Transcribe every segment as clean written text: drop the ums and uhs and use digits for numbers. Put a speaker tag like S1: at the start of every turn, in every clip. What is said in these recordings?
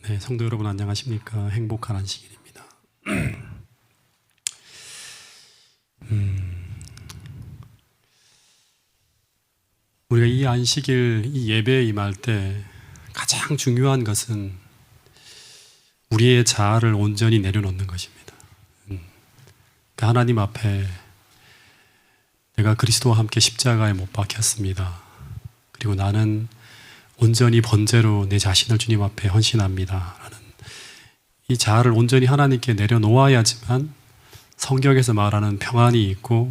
S1: 네, 성도 여러분 안녕하십니까? 행복한 안식일입니다. 우리가 이 안식일, 이 예배에 임할 때 가장 중요한 것은 우리의 자아를 온전히 내려놓는 것입니다. 그러니까 하나님 앞에 내가 그리스도와 함께 십자가에 못 박혔습니다. 그리고 나는 온전히 번제로 내 자신을 주님 앞에 헌신합니다. 라는 이 자아를 온전히 하나님께 내려놓아야지만 성경에서 말하는 평안이 있고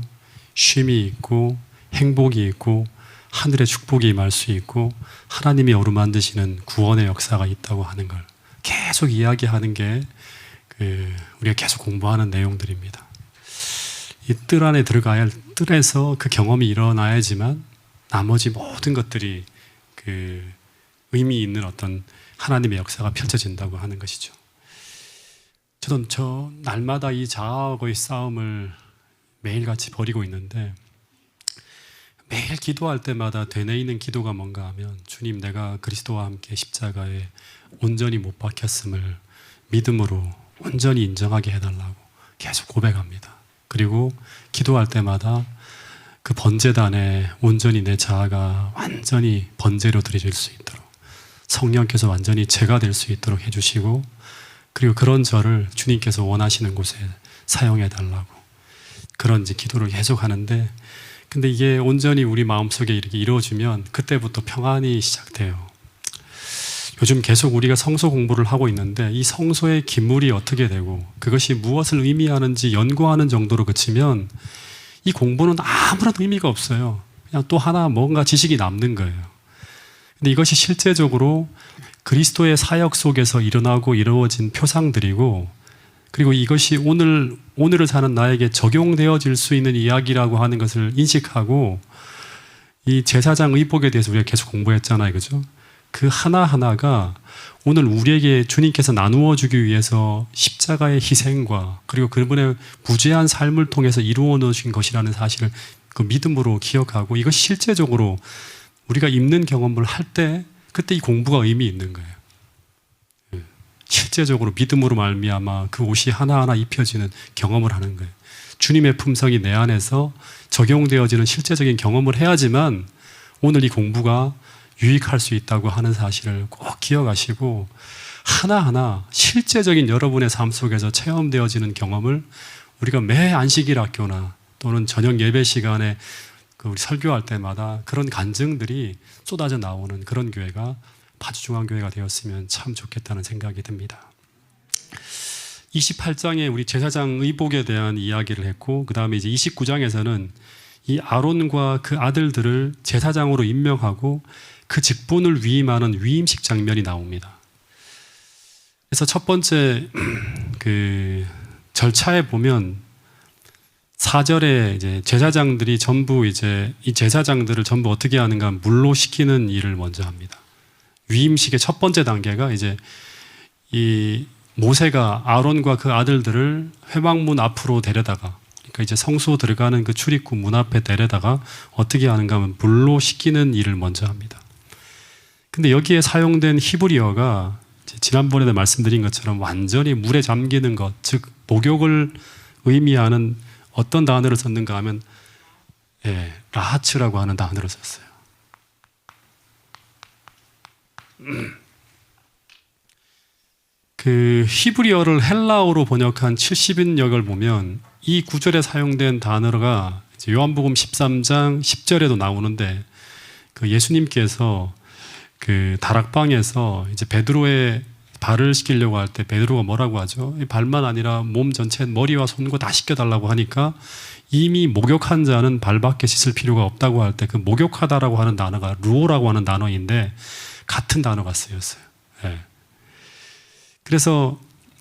S1: 쉼이 있고 행복이 있고 하늘의 축복이 임할 수 있고 하나님이 어루만드시는 구원의 역사가 있다고 하는 걸 계속 이야기하는 게 우리가 계속 공부하는 내용들입니다. 이 뜰 안에 들어가야 할 뜰에서 그 경험이 일어나야지만 나머지 모든 것들이 의미 있는 어떤 하나님의 역사가 펼쳐진다고 하는 것이죠. 저도 날마다 이 자아하고의 싸움을 매일같이 벌이고 있는데 매일 기도할 때마다 되뇌이는 기도가 뭔가 하면 주님, 내가 그리스도와 함께 십자가에 온전히 못 박혔음을 믿음으로 온전히 인정하게 해달라고 계속 고백합니다. 그리고 기도할 때마다 그 번제단에 온전히 내 자아가 완전히 번제로 드려질 수 있도록 성령께서 완전히 제가 될 수 있도록 해주시고, 그리고 그런 저를 주님께서 원하시는 곳에 사용해 달라고 그런 기도를 계속 하는데, 근데 이게 온전히 우리 마음속에 이렇게 이루어지면 그때부터 평안이 시작돼요. 요즘 계속 우리가 성소 공부를 하고 있는데 이 성소의 기물이 어떻게 되고 그것이 무엇을 의미하는지 연구하는 정도로 그치면 이 공부는 아무런 의미가 없어요. 그냥 또 하나 뭔가 지식이 남는 거예요. 근데 이것이 실제적으로 그리스도의 사역 속에서 일어나고 이루어진 표상들이고, 그리고 이것이 오늘을 사는 나에게 적용되어질 수 있는 이야기라고 하는 것을 인식하고, 이 제사장 의복에 대해서 우리가 계속 공부했잖아요. 그죠? 그 하나하나가 오늘 우리에게 주님께서 나누어 주기 위해서 십자가의 희생과 그리고 그분의 무죄한 삶을 통해서 이루어 놓으신 것이라는 사실을 그 믿음으로 기억하고, 이것이 실제적으로 우리가 입는 경험을 할 때 그때 이 공부가 의미 있는 거예요. 실제적으로 믿음으로 말미암아 그 옷이 하나하나 입혀지는 경험을 하는 거예요. 주님의 품성이 내 안에서 적용되어지는 실제적인 경험을 해야지만 오늘 이 공부가 유익할 수 있다고 하는 사실을 꼭 기억하시고, 하나하나 실제적인 여러분의 삶 속에서 체험되어지는 경험을 우리가 매 안식일 학교나 또는 저녁 예배 시간에 우리 설교할 때마다 그런 간증들이 쏟아져 나오는 그런 교회가 파주중앙교회가 되었으면 참 좋겠다는 생각이 듭니다. 28장에 우리 제사장 의복에 대한 이야기를 했고, 그 다음에 이제 29장에서는 이 아론과 그 아들들을 제사장으로 임명하고 그 직분을 위임하는 위임식 장면이 나옵니다. 그래서 첫 번째 그 절차에 보면 4절에 이제 제사장들이 전부 이제 이 제사장들을 전부 어떻게 하는가, 물로 식히는 일을 먼저 합니다. 위임식의 첫 번째 단계가 이제 이 모세가 아론과 그 아들들을 회막문 앞으로 데려다가, 그러니까 이제 성소 들어가는 그 출입구 문 앞에 데려다가 어떻게 하는가 하면 물로 식히는 일을 먼저 합니다. 근데 여기에 사용된 히브리어가 지난번에도 말씀드린 것처럼 완전히 물에 잠기는 것, 즉 목욕을 의미하는 어떤 단어를 썼는가 하면 라하츠라고 하는 단어를 썼어요. 그 히브리어를 헬라어로 번역한 70인역을 보면 이 구절에 사용된 단어가 요한복음 13장 10절에도 나오는데, 그 예수님께서 그 다락방에서 이제 베드로의 발을 씻기려고 할 때 베드로가 뭐라고 하죠? 발만 아니라 몸 전체, 머리와 손과 다 씻겨달라고 하니까 이미 목욕한 자는 발밖에 씻을 필요가 없다고 할 때 그 목욕하다라고 하는 단어가 루오라고 하는 단어인데 같은 단어가 쓰였어요. 네. 그래서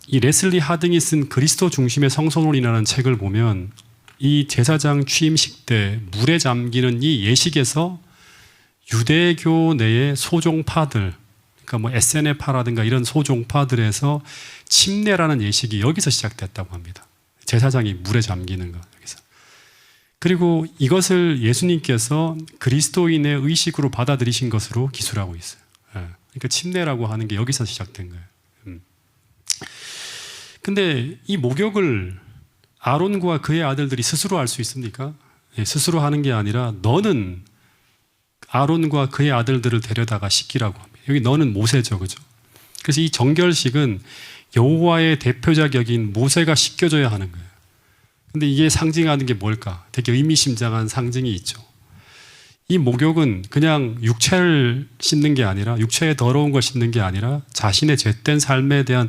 S1: 이 레슬리 하딩이 쓴 그리스도 중심의 성소론이라는 책을 보면 이 제사장 취임식 때 물에 잠기는 이 예식에서 유대교 내의 소종파들, 그러니까 뭐 SNF파라든가 이런 소종파들에서 침례라는 예식이 여기서 시작됐다고 합니다. 제사장이 물에 잠기는 것, 여기서. 그리고 이것을 예수님께서 그리스도인의 의식으로 받아들이신 것으로 기술하고 있어요. 그러니까 침례라고 하는 게 여기서 시작된 거예요. 근데 이 목욕을 아론과 그의 아들들이 스스로 할 수 있습니까? 예, 스스로 하는 게 아니라 너는 아론과 그의 아들들을 데려다가 시키라고 합니다. 여기 너는 모세죠, 그죠? 그래서 이 정결식은 여호와의 대표자 격인 모세가 시켜줘야 하는 거예요. 근데 이게 상징하는 게 뭘까? 되게 의미심장한 상징이 있죠. 이 목욕은 그냥 육체를 씻는 게 아니라, 육체의 더러운 걸 씻는 게 아니라 자신의 죄된 삶에 대한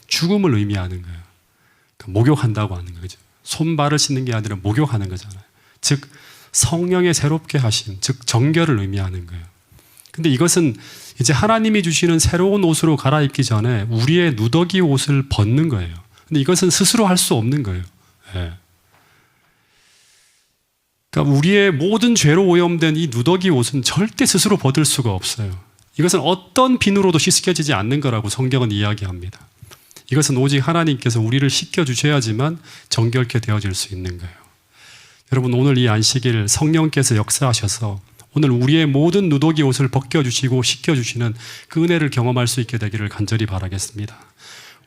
S1: 죽음을 의미하는 거예요. 그러니까 목욕한다고 하는 거죠. 손발을 씻는 게 아니라 목욕하는 거잖아요. 즉 성령의 새롭게 하심, 즉 정결을 의미하는 거예요. 근데 이것은 이제 하나님이 주시는 새로운 옷으로 갈아입기 전에 우리의 누더기 옷을 벗는 거예요. 근데 이것은 스스로 할 수 없는 거예요. 예. 그러니까 우리의 모든 죄로 오염된 이 누더기 옷은 절대 스스로 벗을 수가 없어요. 이것은 어떤 비누로도 씻겨지지 않는 거라고 성경은 이야기합니다. 이것은 오직 하나님께서 우리를 씻겨주셔야지만 정결케 되어질 수 있는 거예요. 여러분, 오늘 이 안식일 성령께서 역사하셔서 오늘 우리의 모든 누더기 옷을 벗겨주시고 씻겨주시는 그 은혜를 경험할 수 있게 되기를 간절히 바라겠습니다.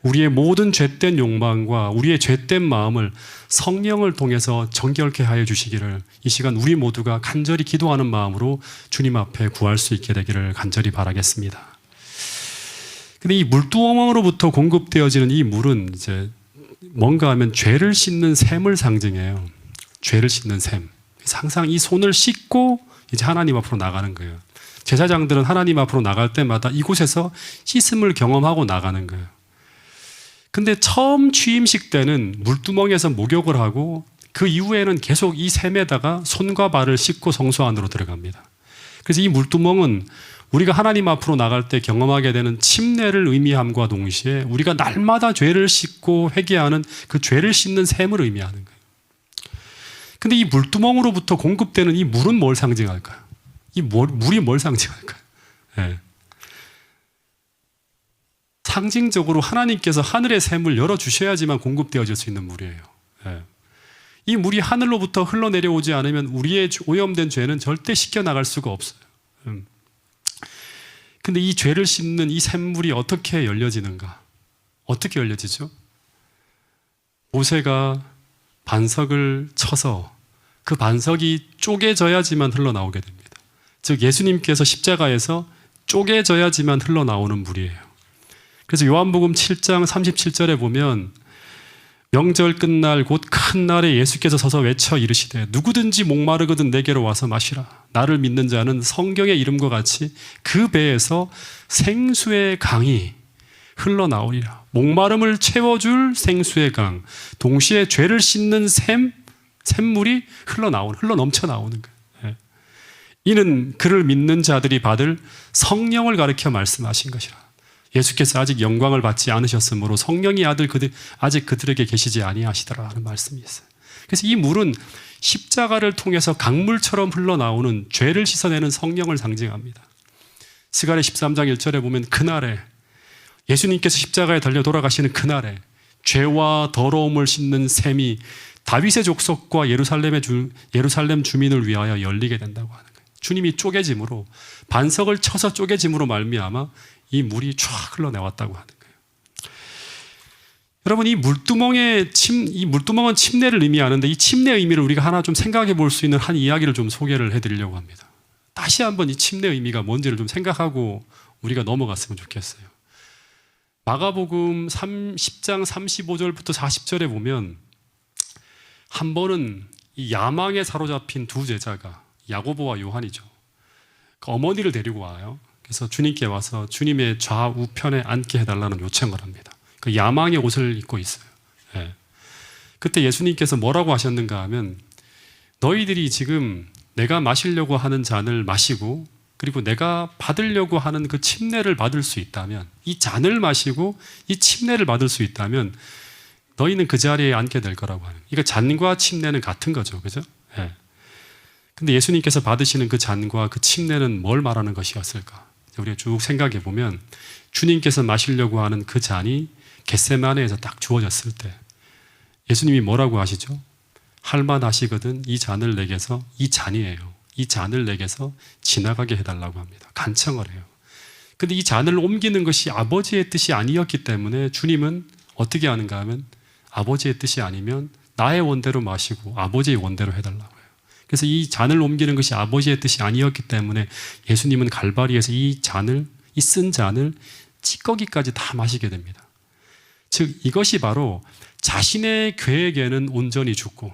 S1: 우리의 모든 죄된 욕망과 우리의 죄된 마음을 성령을 통해서 정결케 하여 주시기를 이 시간 우리 모두가 간절히 기도하는 마음으로 주님 앞에 구할 수 있게 되기를 간절히 바라겠습니다. 근데 이 물두멍으로부터 공급되어지는 이 물은 이제 뭔가 하면 죄를 씻는 샘을 상징해요. 죄를 씻는 샘. 항상 이 손을 씻고 이제 하나님 앞으로 나가는 거예요. 제사장들은 하나님 앞으로 나갈 때마다 이곳에서 씻음을 경험하고 나가는 거예요. 근데 처음 취임식 때는 물두멍에서 목욕을 하고 그 이후에는 계속 이 샘에다가 손과 발을 씻고 성소 안으로 들어갑니다. 그래서 이 물두멍은 우리가 하나님 앞으로 나갈 때 경험하게 되는 침례를 의미함과 동시에 우리가 날마다 죄를 씻고 회개하는 그 죄를 씻는 샘을 의미하는 거예요. 근데 이 물두멍으로부터 공급되는 이 물은 뭘 상징할까요? 물이 뭘 상징할까요? 네. 상징적으로 하나님께서 하늘의 샘을 열어주셔야지만 공급되어질 수 있는 물이에요. 네. 이 물이 하늘로부터 흘러내려오지 않으면 우리의 오염된 죄는 절대 씻겨나갈 수가 없어요. 근데 이 죄를 씻는 이 샘물이 어떻게 열려지는가? 어떻게 열려지죠? 모세가 반석을 쳐서 그 반석이 쪼개져야지만 흘러나오게 됩니다. 즉 예수님께서 십자가에서 쪼개져야지만 흘러나오는 물이에요. 그래서 요한복음 7장 37절에 보면 명절 끝날 곧 큰 날에 예수께서 서서 외쳐 이르시되 누구든지 목마르거든 내게로 와서 마시라. 나를 믿는 자는 성경의 이름과 같이 그 배에서 생수의 강이 흘러나오리라. 목마름을 채워줄 생수의 강, 동시에 죄를 씻는 샘물이 흘러 넘쳐 나오는 거예요. 이는 그를 믿는 자들이 받을 성령을 가리켜 말씀하신 것이라. 예수께서 아직 영광을 받지 않으셨으므로 성령이 아직 그들에게 계시지 아니하시더라 하는 말씀이 있어요. 그래서 이 물은 십자가를 통해서 강물처럼 흘러나오는 죄를 씻어내는 성령을 상징합니다. 스가랴 13장 1절에 보면 그날에 예수님께서 십자가에 달려 돌아가시는 그날에 죄와 더러움을 씻는 샘이 다윗의 족속과 예루살렘 주민을 위하여 열리게 된다고 하는 거예요. 주님이 쪼개짐으로 반석을 쳐서 쪼개짐으로 말미암아 이 물이 쫙 흘러내왔다고 하는 거예요. 여러분, 이 물두멍은 침례를 의미하는데 이 침례 의미를 우리가 하나 좀 생각해 볼 수 있는 한 이야기를 좀 소개를 해드리려고 합니다. 다시 한번 이 침례 의미가 뭔지를 좀 생각하고 우리가 넘어갔으면 좋겠어요. 마가복음 10장 35절부터 40절에 보면 한 번은 이 야망에 사로잡힌 두 제자가 야고보와 요한이죠. 그 어머니를 데리고 와요. 그래서 주님께 와서 주님의 좌우편에 앉게 해달라는 요청을 합니다. 그 야망의 옷을 입고 있어요. 네. 그때 예수님께서 뭐라고 하셨는가 하면 너희들이 지금 내가 마시려고 하는 잔을 마시고 그리고 내가 받으려고 하는 그 침례를 받을 수 있다면 이 잔을 마시고 이 침례를 받을 수 있다면 너희는 그 자리에 앉게 될 거라고 하는. 그러니까 잔과 침례는 같은 거죠. 그죠? 네. 근데 예수님께서 받으시는 그 잔과 그 침례는 뭘 말하는 것이었을까? 우리가 쭉 생각해 보면 주님께서 마시려고 하는 그 잔이 겟세마네에서 딱 주어졌을 때 예수님이 뭐라고 하시죠? 할만하시거든 이 잔을 내게서, 이 잔이에요. 이 잔을 내게서 지나가게 해달라고 합니다. 간청을 해요. 근데 이 잔을 옮기는 것이 아버지의 뜻이 아니었기 때문에 주님은 어떻게 하는가 하면 아버지의 뜻이 아니면 나의 원대로 마시고 아버지의 원대로 해달라고 해요. 그래서 이 잔을 옮기는 것이 아버지의 뜻이 아니었기 때문에 예수님은 갈바리에서 이 쓴 잔을 찌꺼기까지 다 마시게 됩니다. 즉 이것이 바로 자신의 계획에는 온전히 죽고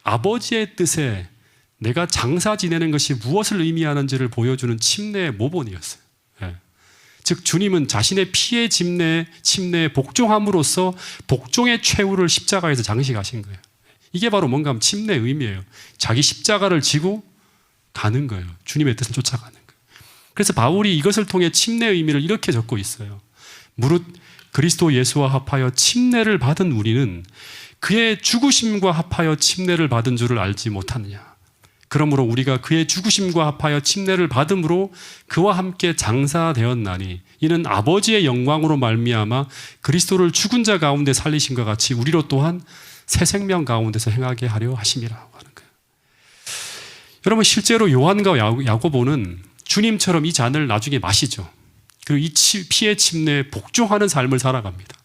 S1: 아버지의 뜻에 내가 장사 지내는 것이 무엇을 의미하는지를 보여주는 침례의 모본이었어요. 예. 즉 주님은 자신의 피의 침례에 복종함으로써 복종의 최후를 십자가에서 장식하신 거예요. 이게 바로 뭔가 하면 침례의 의미예요. 자기 십자가를 지고 가는 거예요. 주님의 뜻을 쫓아가는 거예요. 그래서 바울이 이것을 통해 침례의 의미를 이렇게 적고 있어요. 무릇 그리스도 예수와 합하여 침례를 받은 우리는 그의 죽으심과 합하여 침례를 받은 줄을 알지 못하느냐. 그러므로 우리가 그의 죽으심과 합하여 침례를 받음으로 그와 함께 장사되었나니 이는 아버지의 영광으로 말미암아 그리스도를 죽은 자 가운데 살리신 것 같이 우리로 또한 새 생명 가운데서 행하게 하려 하심이라고 하는 거예요. 여러분 실제로 요한과 야고보는 주님처럼 이 잔을 나중에 마시죠. 그리고 이 피의 침례에 복종하는 삶을 살아갑니다.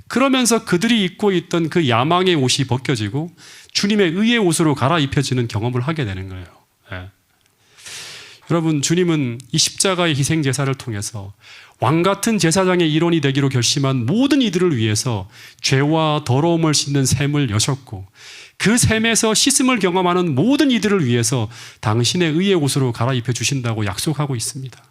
S1: 그러면서 그들이 입고 있던 그 야망의 옷이 벗겨지고 주님의 의의 옷으로 갈아입혀지는 경험을 하게 되는 거예요. 예. 여러분 주님은 이 십자가의 희생 제사를 통해서 왕같은 제사장의 일원이 되기로 결심한 모든 이들을 위해서 죄와 더러움을 씻는 셈을 여셨고 그 셈에서 씻음을 경험하는 모든 이들을 위해서 당신의 의의 옷으로 갈아입혀 주신다고 약속하고 있습니다.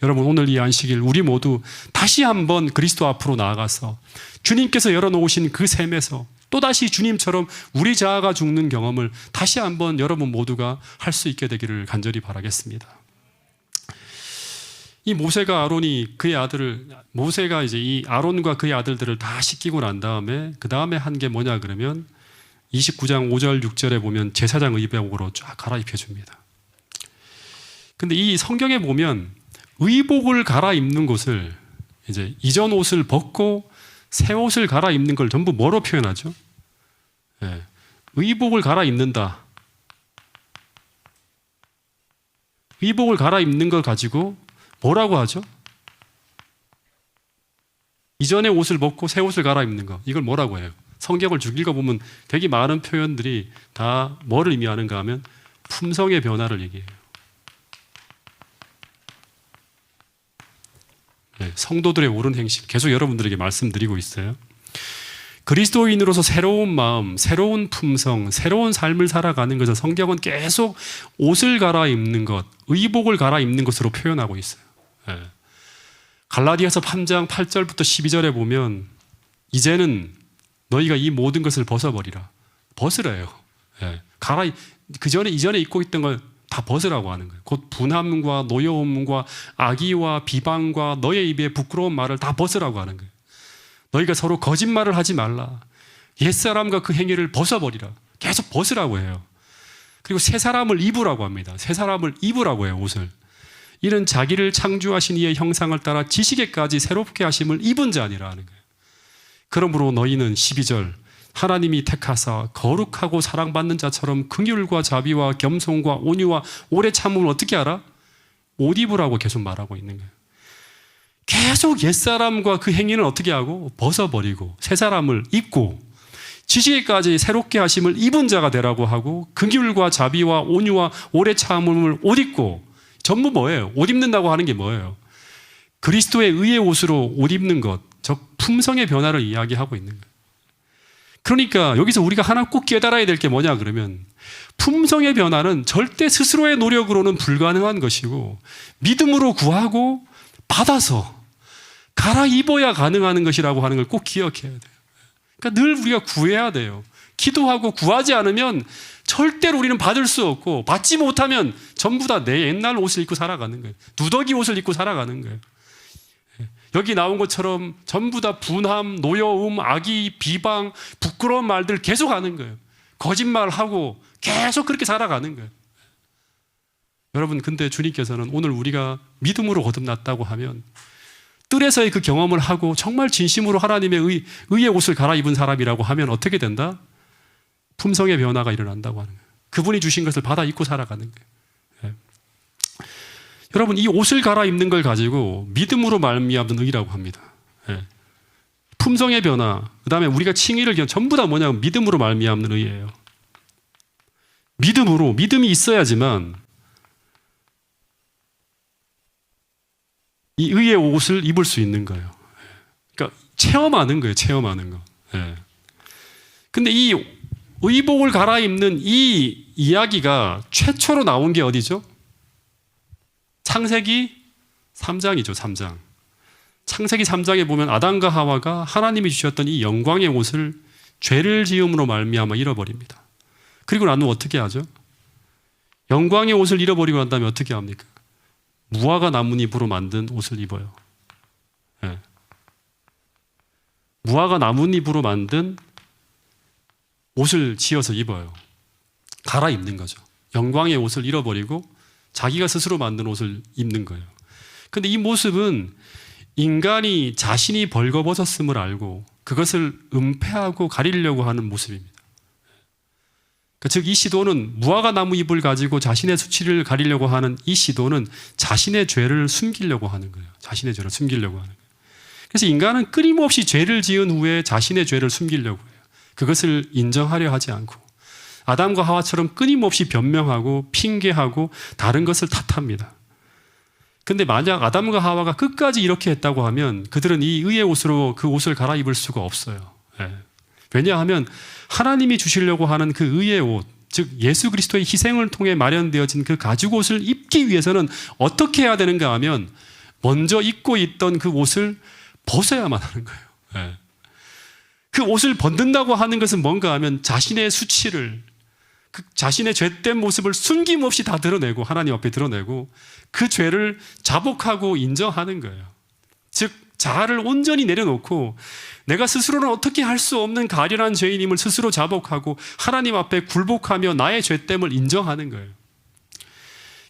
S1: 여러분 오늘 이 안식일 우리 모두 다시 한번 그리스도 앞으로 나아가서 주님께서 열어놓으신 그 셈에서 또다시 주님처럼 우리 자아가 죽는 경험을 다시 한번 여러분 모두가 할 수 있게 되기를 간절히 바라겠습니다. 이 모세가 이제 이 아론과 그의 아들들을 다 씻기고 난 다음에 그 다음에 한 게 뭐냐 그러면 29장 5절 6절에 보면 제사장 의복으로 쫙 갈아입혀 줍니다. 근데 이 성경에 보면 의복을 갈아입는 것을 이제 이전 옷을 벗고 새 옷을 갈아입는 걸 전부 뭐로 표현하죠? 예. 의복을 갈아입는다. 의복을 갈아입는 걸 가지고 뭐라고 하죠? 이전의 옷을 벗고 새 옷을 갈아입는 거. 이걸 뭐라고 해요? 성경을 쭉 읽어보면 되게 많은 표현들이 다 뭐를 의미하는가 하면 품성의 변화를 얘기해요. 네, 성도들의 옳은 행실 계속 여러분들에게 말씀드리고 있어요. 그리스도인으로서 새로운 마음, 새로운 품성, 새로운 삶을 살아가는 것을 성경은 계속 옷을 갈아입는 것, 의복을 갈아입는 것으로 표현하고 있어요. 네. 갈라디아서 3장 8절부터 12절에 보면 이제는 너희가 이 모든 것을 벗어버리라. 벗으래요. 네. 이전에 입고 있던 걸 다 벗으라고 하는 거예요. 곧 분함과 노여움과 악의와 비방과 너의 입에 부끄러운 말을 다 벗으라고 하는 거예요. 너희가 서로 거짓말을 하지 말라. 옛사람과 그 행위를 벗어버리라. 계속 벗으라고 해요. 그리고 새 사람을 입으라고 합니다. 새 사람을 입으라고 해요, 옷을. 이는 자기를 창조하신 이의 형상을 따라 지식에까지 새롭게 하심을 입은 자니라 하는 거예요. 그러므로 너희는 12절 하나님이 택하사 거룩하고 사랑받는 자처럼 긍휼과 자비와 겸손과 온유와 오래 참음을 어떻게 하라? 옷 입으라고 계속 말하고 있는 거예요. 계속 옛사람과 그 행위는 어떻게 하고? 벗어버리고 새 사람을 입고 지식에까지 새롭게 하심을 입은 자가 되라고 하고 긍휼과 자비와 온유와 오래 참음을 옷 입고 전부 뭐예요? 옷 입는다고 하는 게 뭐예요? 그리스도의 의의 옷으로 옷 입는 것, 즉 품성의 변화를 이야기하고 있는 거예요. 그러니까 여기서 우리가 하나 꼭 깨달아야 될 게 뭐냐 그러면 품성의 변화는 절대 스스로의 노력으로는 불가능한 것이고 믿음으로 구하고 받아서 갈아입어야 가능한 것이라고 하는 걸 꼭 기억해야 돼요. 그러니까 늘 우리가 구해야 돼요. 기도하고 구하지 않으면 절대로 우리는 받을 수 없고 받지 못하면 전부 다 내 옛날 옷을 입고 살아가는 거예요. 누더기 옷을 입고 살아가는 거예요. 여기 나온 것처럼 전부 다 분함, 노여움, 악의, 비방, 부끄러운 말들 계속 하는 거예요. 거짓말하고 계속 그렇게 살아가는 거예요. 여러분 근데 주님께서는 오늘 우리가 믿음으로 거듭났다고 하면 뜰에서의 그 경험을 하고 정말 진심으로 하나님의 의의 옷을 갈아입은 사람이라고 하면 어떻게 된다? 품성의 변화가 일어난다고 하는 거예요. 그분이 주신 것을 받아 입고 살아가는 거예요. 여러분, 이 옷을 갈아입는 걸 가지고 믿음으로 말미암는 의라고 합니다. 예. 품성의 변화, 그 다음에 우리가 칭의를 전부 다 뭐냐면 믿음으로 말미암는 의예요. 믿음이 있어야지만 이 의의 옷을 입을 수 있는 거예요. 그러니까 체험하는 거예요. 체험하는 거. 예. 근데 이 의복을 갈아입는 이 이야기가 최초로 나온 게 어디죠? 창세기 3장이죠. 3장. 창세기 3장에 보면 아담과 하와가 하나님이 주셨던 이 영광의 옷을 죄를 지음으로 말미암아 잃어버립니다. 그리고 난 후 어떻게 하죠? 영광의 옷을 잃어버리고 난 다음에 어떻게 합니까? 무화과 나뭇잎으로 만든 옷을 입어요. 네. 무화과 나뭇잎으로 만든 옷을 지어서 입어요. 갈아입는 거죠. 영광의 옷을 잃어버리고 자기가 스스로 만든 옷을 입는 거예요. 근데 이 모습은 인간이 자신이 벌거벗었음을 알고 그것을 은폐하고 가리려고 하는 모습입니다. 즉 이 시도는 무화과 나무 잎을 가지고 자신의 수치를 가리려고 하는 이 시도는 자신의 죄를 숨기려고 하는 거예요. 자신의 죄를 숨기려고 하는 거예요. 그래서 인간은 끊임없이 죄를 지은 후에 자신의 죄를 숨기려고 해요. 그것을 인정하려 하지 않고 아담과 하와처럼 끊임없이 변명하고 핑계하고 다른 것을 탓합니다. 근데 만약 아담과 하와가 끝까지 이렇게 했다고 하면 그들은 이 의의 옷으로 그 옷을 갈아입을 수가 없어요. 예. 왜냐하면 하나님이 주시려고 하는 그 의의 옷, 즉 예수 그리스도의 희생을 통해 마련되어진 그 가죽옷을 입기 위해서는 어떻게 해야 되는가 하면 먼저 입고 있던 그 옷을 벗어야만 하는 거예요. 예. 그 옷을 벗는다고 하는 것은 뭔가 하면 자신의 수치를, 그 자신의 죄된 모습을 숨김없이 다 드러내고 하나님 앞에 드러내고 그 죄를 자복하고 인정하는 거예요. 즉 자아를 온전히 내려놓고 내가 스스로는 어떻게 할 수 없는 가련한 죄인임을 스스로 자복하고 하나님 앞에 굴복하며 나의 죄됨을 인정하는 거예요.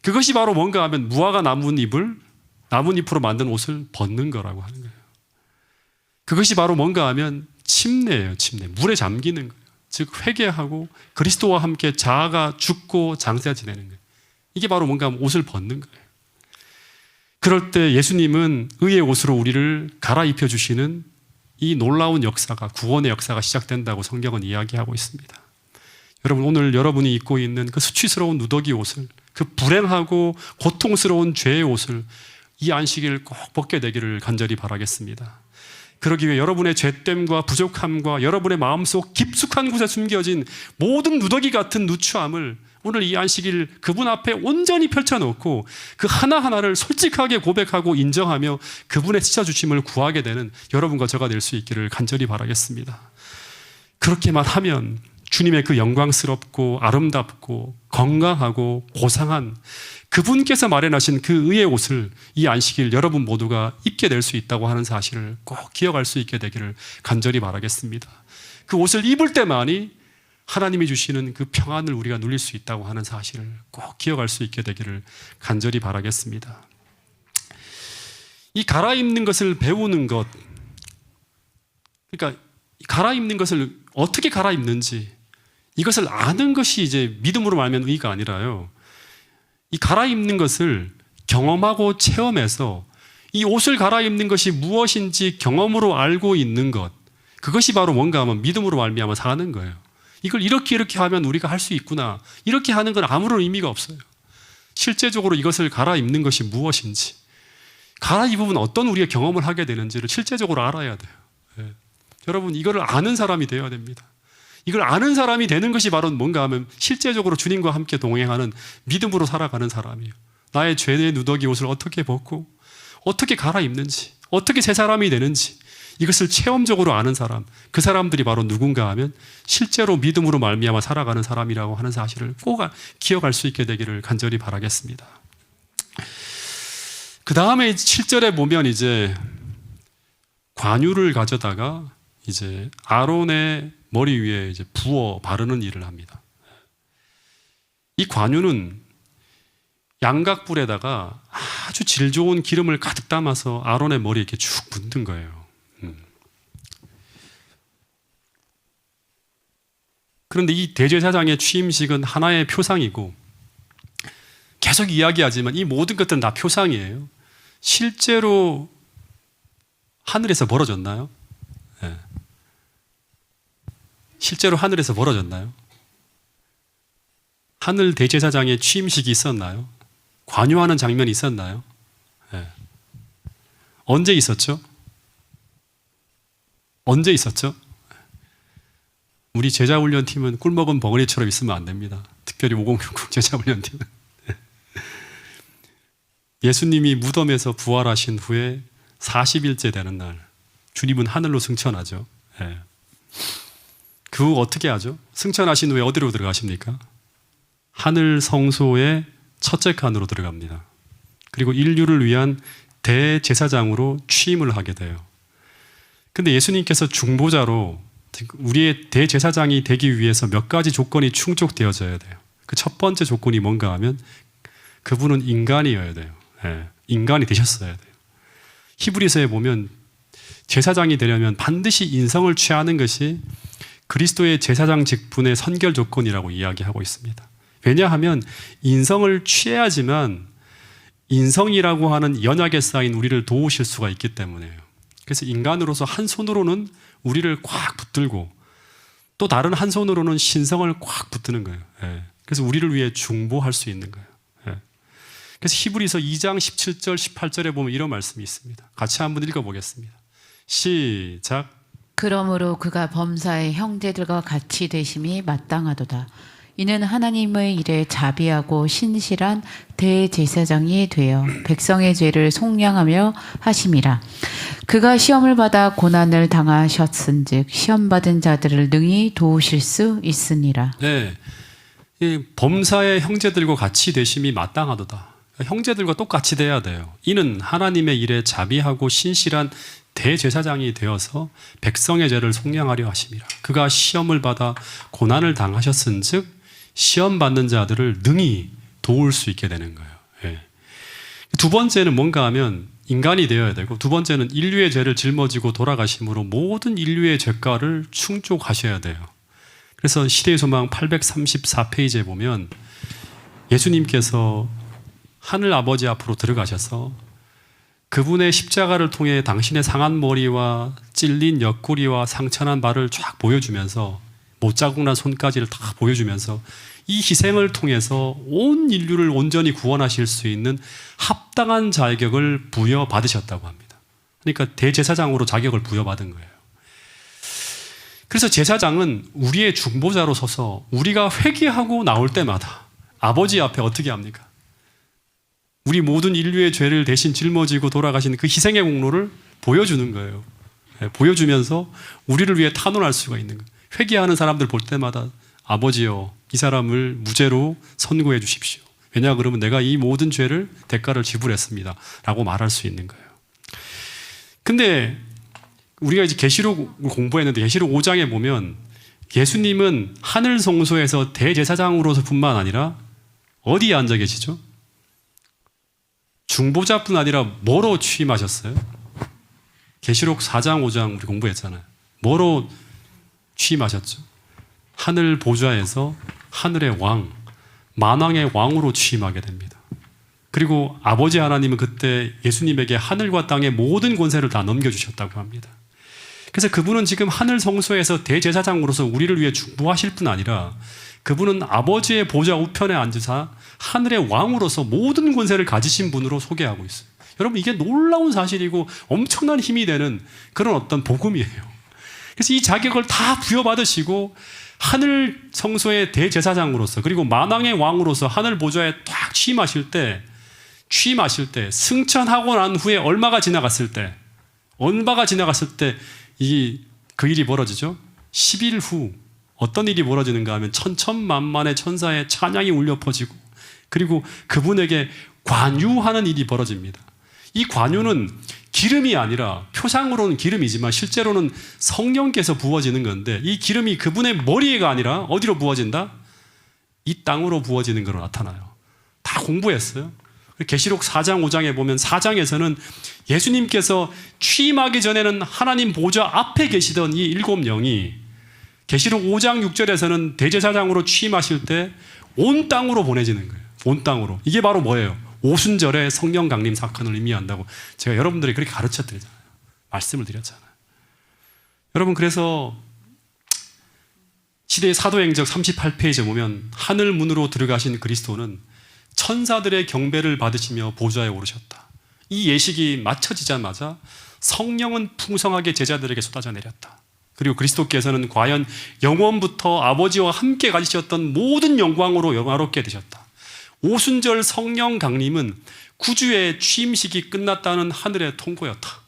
S1: 그것이 바로 뭔가 하면 무화과 나뭇잎으로 만든 옷을 벗는 거라고 하는 거예요. 그것이 바로 뭔가 하면 침례예요. 침례. 물에 잠기는 거예요. 즉 회개하고 그리스도와 함께 자아가 죽고 장세가 지내는 거예요. 이게 바로 뭔가 하면 옷을 벗는 거예요. 그럴 때 예수님은 의의 옷으로 우리를 갈아입혀 주시는 이 놀라운 역사가, 구원의 역사가 시작된다고 성경은 이야기하고 있습니다. 여러분, 오늘 여러분이 입고 있는 그 수치스러운 누더기 옷을, 그 불행하고 고통스러운 죄의 옷을 이 안식일 꼭 벗게 되기를 간절히 바라겠습니다. 그러기 위해 여러분의 죄됨과 부족함과 여러분의 마음속 깊숙한 곳에 숨겨진 모든 누더기 같은 누추함을 오늘 이 안식일 그분 앞에 온전히 펼쳐놓고 그 하나하나를 솔직하게 고백하고 인정하며 그분의 찢어주심을 구하게 되는 여러분과 저가 될 수 있기를 간절히 바라겠습니다. 그렇게만 하면 주님의 그 영광스럽고 아름답고 건강하고 고상한 그분께서 마련하신 그 의의 옷을 이 안식일 여러분 모두가 입게 될 수 있다고 하는 사실을 꼭 기억할 수 있게 되기를 간절히 바라겠습니다. 그 옷을 입을 때만이 하나님이 주시는 그 평안을 우리가 누릴 수 있다고 하는 사실을 꼭 기억할 수 있게 되기를 간절히 바라겠습니다. 이 갈아입는 것을 배우는 것, 그러니까 갈아입는 것을 어떻게 갈아입는지 이것을 아는 것이 이제 믿음으로 말하면 의가 아니라요. 이 갈아입는 것을 경험하고 체험해서 이 옷을 갈아입는 것이 무엇인지 경험으로 알고 있는 것, 그것이 바로 뭔가 하면 믿음으로 말미암아 사는 거예요. 이걸 이렇게 하면 우리가 할 수 있구나. 이렇게 하는 건 아무런 의미가 없어요. 실제적으로 이것을 갈아입는 것이 무엇인지, 갈아입으면 어떤 우리의 경험을 하게 되는지를 실제적으로 알아야 돼요. 예. 여러분, 이거를 아는 사람이 되어야 됩니다. 이걸 아는 사람이 되는 것이 바로 뭔가 하면 실제적으로 주님과 함께 동행하는 믿음으로 살아가는 사람이에요. 나의 죄의 누더기 옷을 어떻게 벗고 어떻게 갈아입는지, 어떻게 새 사람이 되는지 이것을 체험적으로 아는 사람, 그 사람들이 바로 누군가 하면 실제로 믿음으로 말미암아 살아가는 사람이라고 하는 사실을 꼭 기억할 수 있게 되기를 간절히 바라겠습니다. 그 다음에 7절에 보면 이제 관유를 가져다가 이제 아론의 머리 위에 이제 부어 바르는 일을 합니다. 이 관유는 양각불에다가 아주 질 좋은 기름을 가득 담아서 아론의 머리에 이렇게 쭉 붓는 거예요. 그런데 이 대제사장의 취임식은 하나의 표상이고 계속 이야기하지만 이 모든 것들은 다 표상이에요. 실제로 하늘에서 벌어졌나요? 네. 실제로 하늘에서 벌어졌나요? 하늘 대제사장의 취임식이 있었나요? 관유하는 장면이 있었나요? 네. 언제 있었죠? 언제 있었죠? 우리 제자훈련팀은 꿀먹은 벙어리처럼 있으면 안 됩니다. 특별히 5060 제자훈련팀은. 예수님이 무덤에서 부활하신 후에 40일째 되는 날 주님은 하늘로 승천하죠. 네. 그 후 어떻게 하죠? 승천하신 후에 어디로 들어가십니까? 하늘 성소의 첫째 칸으로 들어갑니다. 그리고 인류를 위한 대제사장으로 취임을 하게 돼요. 근데 예수님께서 중보자로 우리의 대제사장이 되기 위해서 몇 가지 조건이 충족되어져야 돼요. 그 첫 번째 조건이 뭔가 하면 그분은 인간이어야 돼요. 네, 인간이 되셨어야 돼요. 히브리서에 보면 제사장이 되려면 반드시 인성을 취하는 것이 그리스도의 제사장 직분의 선결 조건이라고 이야기하고 있습니다. 왜냐하면 인성을 취해야지만 인성이라고 하는 연약에 쌓인 우리를 도우실 수가 있기 때문에요. 그래서 인간으로서 한 손으로는 우리를 꽉 붙들고 또 다른 한 손으로는 신성을 꽉 붙드는 거예요. 예. 그래서 우리를 위해 중보할 수 있는 거예요. 예. 그래서 히브리서 2장 17절 18절에 보면 이런 말씀이 있습니다. 같이 한번 읽어보겠습니다. 시작.
S2: 그러므로 그가 범사의 형제들과 같이 되심이 마땅하도다. 이는 하나님의 일에 자비하고 신실한 대제사장이 되어 백성의 죄를 속량하며 하심이라. 그가 시험을 받아 고난을 당하셨은즉 시험받은 자들을 능히 도우실 수 있으니라.
S1: 네, 이 범사의 형제들과 같이 되심이 마땅하도다. 형제들과 똑같이 돼야 돼요. 이는 하나님의 일에 자비하고 신실한 대제사장이 되어서 백성의 죄를 속량하려 하심이라. 그가 시험을 받아 고난을 당하셨은즉 시험 받는 자들을 능히 도울 수 있게 되는 거예요. 예. 두 번째는 뭔가 하면 인간이 되어야 되고, 두 번째는 인류의 죄를 짊어지고 돌아가심으로 모든 인류의 죄가를 충족하셔야 돼요. 그래서 시대의 소망 834페이지에 보면 예수님께서 하늘 아버지 앞으로 들어가셔서 그분의 십자가를 통해 당신의 상한 머리와 찔린 옆구리와 상처난 발을 쫙 보여주면서 못자국난 손까지를 다 보여주면서 이 희생을 통해서 온 인류를 온전히 구원하실 수 있는 합당한 자격을 부여받으셨다고 합니다. 그러니까 대제사장으로 자격을 부여받은 거예요. 그래서 제사장은 우리의 중보자로 서서 우리가 회개하고 나올 때마다 아버지 앞에 어떻게 합니까? 우리 모든 인류의 죄를 대신 짊어지고 돌아가신 그 희생의 공로를 보여주는 거예요. 보여주면서 우리를 위해 탄원할 수가 있는 거예요. 회개하는 사람들 볼 때마다 아버지여, 이 사람을 무죄로 선고해 주십시오. 왜냐 그러면 내가 이 모든 죄를 대가를 지불했습니다 라고 말할 수 있는 거예요. 근데 우리가 이제 계시록 공부했는데 계시록 5장에 보면 예수님은 하늘 성소에서 대제사장으로서 뿐만 아니라 어디에 앉아 계시죠? 중보자뿐 아니라 뭐로 취임하셨어요? 계시록 4장 5장 우리 공부했잖아요. 뭐로 취임하셨죠? 하늘 보좌에서 하늘의 왕, 만왕의 왕으로 취임하게 됩니다. 그리고 아버지 하나님은 그때 예수님에게 하늘과 땅의 모든 권세를 다 넘겨주셨다고 합니다. 그래서 그분은 지금 하늘 성소에서 대제사장으로서 우리를 위해 중보하실 뿐 아니라 그분은 아버지의 보좌 우편에 앉으사 하늘의 왕으로서 모든 권세를 가지신 분으로 소개하고 있어요. 여러분, 이게 놀라운 사실이고 엄청난 힘이 되는 그런 어떤 복음이에요. 그래서 이 자격을 다 부여받으시고 하늘 성소의 대제사장으로서 그리고 만왕의 왕으로서 하늘 보좌에 딱 취임하실 때 승천하고 난 후에 얼마가 지나갔을 때 그 일이 벌어지죠. 10일 후 어떤 일이 벌어지는가 하면 천천만만의 천사의 찬양이 울려 퍼지고 그리고 그분에게 관유하는 일이 벌어집니다. 이 관유는 기름이 아니라 표상으로는 기름이지만 실제로는 성령께서 부어지는 건데 이 기름이 그분의 머리가 아니라 어디로 부어진다? 이 땅으로 부어지는 것으로 나타나요. 다 공부했어요. 계시록 4장 5장에 보면 4장에서는 예수님께서 취임하기 전에는 하나님 보좌 앞에 계시던 이 일곱 영이 계시록 5장 6절에서는 대제사장으로 취임하실 때 온 땅으로 보내지는 거예요. 온 땅으로. 이게 바로 뭐예요? 오순절의 성령 강림 사건을 의미한다고 제가 여러분들이 그렇게 가르쳐 드리잖아요. 말씀을 드렸잖아요. 여러분, 그래서 시대의 사도행적 38페이지에 보면 하늘 문으로 들어가신 그리스도는 천사들의 경배를 받으시며 보좌에 오르셨다. 이 예식이 마쳐지자마자 성령은 풍성하게 제자들에게 쏟아져 내렸다. 그리고 그리스도께서는 과연 영원부터 아버지와 함께 가지셨던 모든 영광으로 영화롭게 되셨다. 오순절 성령 강림은 구주의 취임식이 끝났다는 하늘의 통보였다.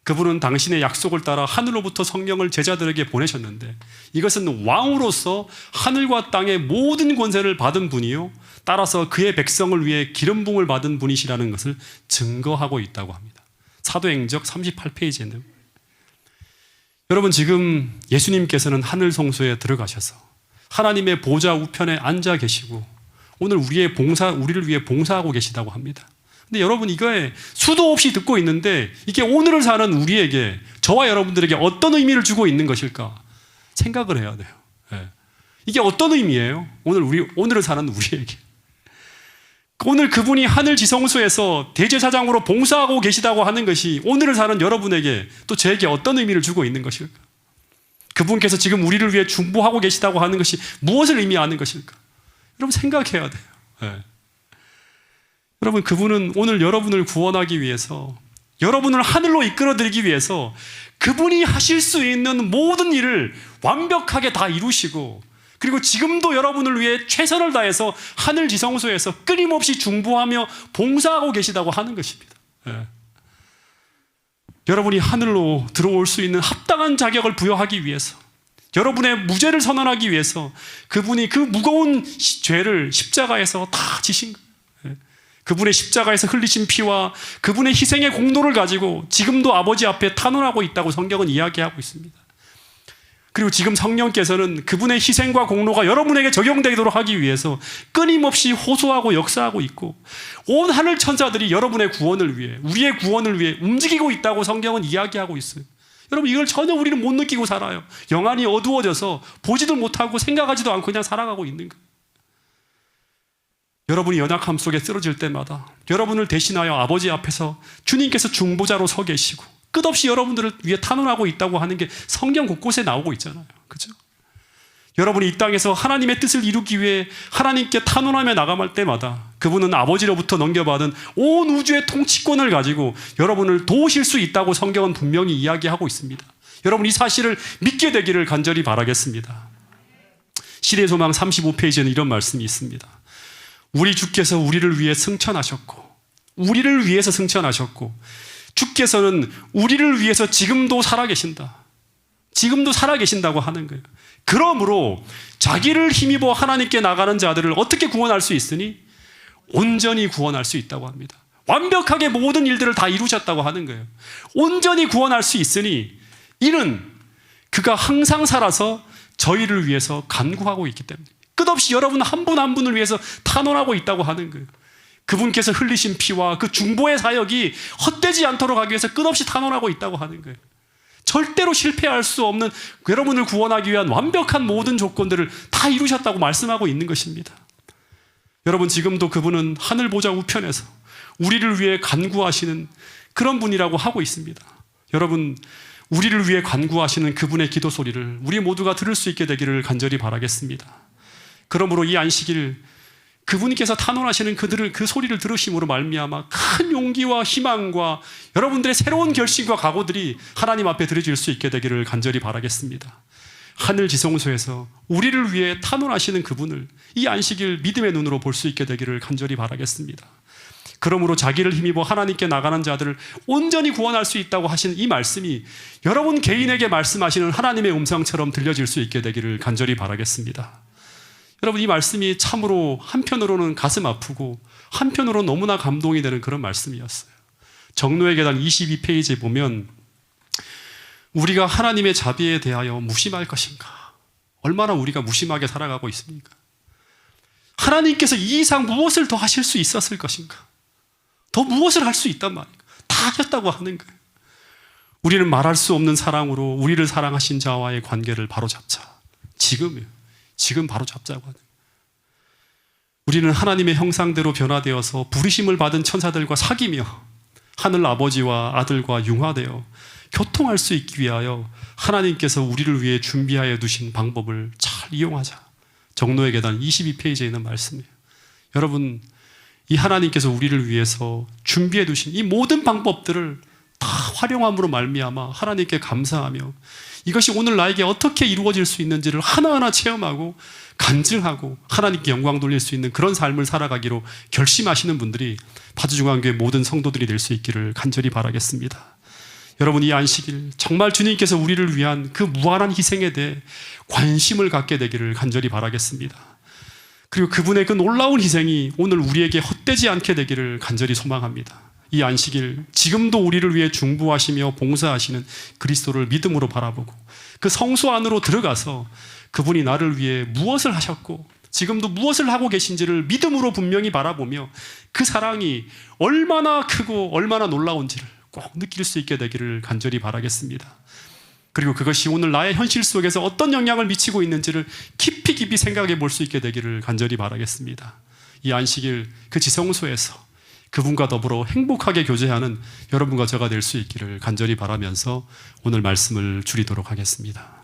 S1: 그분은 당신의 약속을 따라 하늘로부터 성령을 제자들에게 보내셨는데 이것은 왕으로서 하늘과 땅의 모든 권세를 받은 분이요, 따라서 그의 백성을 위해 기름 부음을 받은 분이시라는 것을 증거하고 있다고 합니다. 사도행적 38페이지에는 여러분, 지금 예수님께서는 하늘 성소에 들어가셔서 하나님의 보좌 우편에 앉아 계시고 오늘 우리를 위해 봉사하고 계시다고 합니다. 근데 여러분, 이거에 수도 없이 듣고 있는데 이게 오늘을 사는 우리에게, 저와 여러분들에게 어떤 의미를 주고 있는 것일까 생각을 해야 돼요. 네. 이게 어떤 의미예요? 오늘을 사는 우리에게. 오늘 그분이 하늘 지성소에서 대제사장으로 봉사하고 계시다고 하는 것이 오늘을 사는 여러분에게, 또 저에게 어떤 의미를 주고 있는 것일까? 그분께서 지금 우리를 위해 중보하고 계시다고 하는 것이 무엇을 의미하는 것일까? 여러분, 생각해야 돼요. 네. 여러분, 그분은 오늘 여러분을 구원하기 위해서, 여러분을 하늘로 이끌어들이기 위해서 그분이 하실 수 있는 모든 일을 완벽하게 다 이루시고, 그리고 지금도 여러분을 위해 최선을 다해서 하늘 지성소에서 끊임없이 중보하며 봉사하고 계시다고 하는 것입니다. 네. 여러분이 하늘로 들어올 수 있는 합당한 자격을 부여하기 위해서, 여러분의 무죄를 선언하기 위해서 그분이 그 무거운 죄를 십자가에서 다 지신 거예요. 네. 그분의 십자가에서 흘리신 피와 그분의 희생의 공로를 가지고 지금도 아버지 앞에 탄원하고 있다고 성경은 이야기하고 있습니다. 그리고 지금 성령께서는 그분의 희생과 공로가 여러분에게 적용되도록 하기 위해서 끊임없이 호소하고 역사하고 있고, 온 하늘 천사들이 여러분의 구원을 위해, 우리의 구원을 위해 움직이고 있다고 성경은 이야기하고 있어요. 여러분, 이걸 전혀 우리는 못 느끼고 살아요. 영안이 어두워져서 보지도 못하고 생각하지도 않고 그냥 살아가고 있는 거예요. 여러분이 연약함 속에 쓰러질 때마다 여러분을 대신하여 아버지 앞에서 주님께서 중보자로 서 계시고 끝없이 여러분들을 위해 탄원하고 있다고 하는 게 성경 곳곳에 나오고 있잖아요. 그죠? 여러분이 이 땅에서 하나님의 뜻을 이루기 위해 하나님께 탄원하며 나아갈 때마다 그분은 아버지로부터 넘겨받은 온 우주의 통치권을 가지고 여러분을 도우실 수 있다고 성경은 분명히 이야기하고 있습니다. 여러분, 이 사실을 믿게 되기를 간절히 바라겠습니다. 시대의 소망 35페이지에는 이런 말씀이 있습니다. 우리 주께서 우리를 위해 승천하셨고, 우리를 위해서 승천하셨고, 주께서는 우리를 위해서 지금도 살아계신다. 지금도 살아계신다고 하는 거예요. 그러므로 자기를 힘입어 하나님께 나가는 자들을 어떻게 구원할 수 있으니? 온전히 구원할 수 있다고 합니다. 완벽하게 모든 일들을 다 이루셨다고 하는 거예요. 온전히 구원할 수 있으니 이는 그가 항상 살아서 저희를 위해서 간구하고 있기 때문에, 끝없이 여러분 한 분 한 분을 위해서 탄원하고 있다고 하는 거예요. 그분께서 흘리신 피와 그 중보의 사역이 헛되지 않도록 하기 위해서 끝없이 탄원하고 있다고 하는 거예요. 절대로 실패할 수 없는, 여러분을 구원하기 위한 완벽한 모든 조건들을 다 이루셨다고 말씀하고 있는 것입니다. 여러분, 지금도 그분은 하늘 보좌 우편에서 우리를 위해 간구하시는 그런 분이라고 하고 있습니다. 여러분, 우리를 위해 간구하시는 그분의 기도 소리를 우리 모두가 들을 수 있게 되기를 간절히 바라겠습니다. 그러므로 이 안식일 그분께서 탄원하시는 그 소리를 들으심으로 말미암아 큰 용기와 희망과 여러분들의 새로운 결심과 각오들이 하나님 앞에 드려질 수 있게 되기를 간절히 바라겠습니다. 하늘 지성소에서 우리를 위해 탄원하시는 그분을 이 안식일 믿음의 눈으로 볼 수 있게 되기를 간절히 바라겠습니다. 그러므로 자기를 힘입어 하나님께 나가는 자들을 온전히 구원할 수 있다고 하신 이 말씀이 여러분 개인에게 말씀하시는 하나님의 음성처럼 들려질 수 있게 되기를 간절히 바라겠습니다. 여러분, 이 말씀이 참으로 한편으로는 가슴 아프고 한편으로는 너무나 감동이 되는 그런 말씀이었어요. 정노의 계단 22페이지에 보면 우리가 하나님의 자비에 대하여 무심할 것인가? 얼마나 우리가 무심하게 살아가고 있습니까? 하나님께서 이 이상 무엇을 더 하실 수 있었을 것인가? 더 무엇을 할 수 있단 말입니까? 다 하셨다고 하는 거예요. 우리는 말할 수 없는 사랑으로 우리를 사랑하신 자와의 관계를 바로잡자. 지금 바로 잡자고 하는 거예요. 우리는 하나님의 형상대로 변화되어서 부르심을 받은 천사들과 사귀며 하늘 아버지와 아들과 융화되어 교통할 수 있기 위하여 하나님께서 우리를 위해 준비하여 두신 방법을 잘 이용하자. 정노의 계단 22페이지에 있는 말씀이에요. 여러분, 이 하나님께서 우리를 위해서 준비해 두신 이 모든 방법들을 다 활용함으로 말미암아 하나님께 감사하며 이것이 오늘 나에게 어떻게 이루어질 수 있는지를 하나하나 체험하고 간증하고 하나님께 영광 돌릴 수 있는 그런 삶을 살아가기로 결심하시는 분들이 파주중앙교회 모든 성도들이 될 수 있기를 간절히 바라겠습니다. 여러분, 이 안식일 정말 주님께서 우리를 위한 그 무한한 희생에 대해 관심을 갖게 되기를 간절히 바라겠습니다. 그리고 그분의 그 놀라운 희생이 오늘 우리에게 헛되지 않게 되기를 간절히 소망합니다. 이 안식일 지금도 우리를 위해 중보하시며 봉사하시는 그리스도를 믿음으로 바라보고 그 성소 안으로 들어가서 그분이 나를 위해 무엇을 하셨고 지금도 무엇을 하고 계신지를 믿음으로 분명히 바라보며 그 사랑이 얼마나 크고 얼마나 놀라운지를 꼭 느낄 수 있게 되기를 간절히 바라겠습니다. 그리고 그것이 오늘 나의 현실 속에서 어떤 영향을 미치고 있는지를 깊이 생각해 볼 수 있게 되기를 간절히 바라겠습니다. 이 안식일 그 지성소에서 그분과 더불어 행복하게 교제하는 여러분과 제가 될 수 있기를 간절히 바라면서 오늘 말씀을 줄이도록 하겠습니다.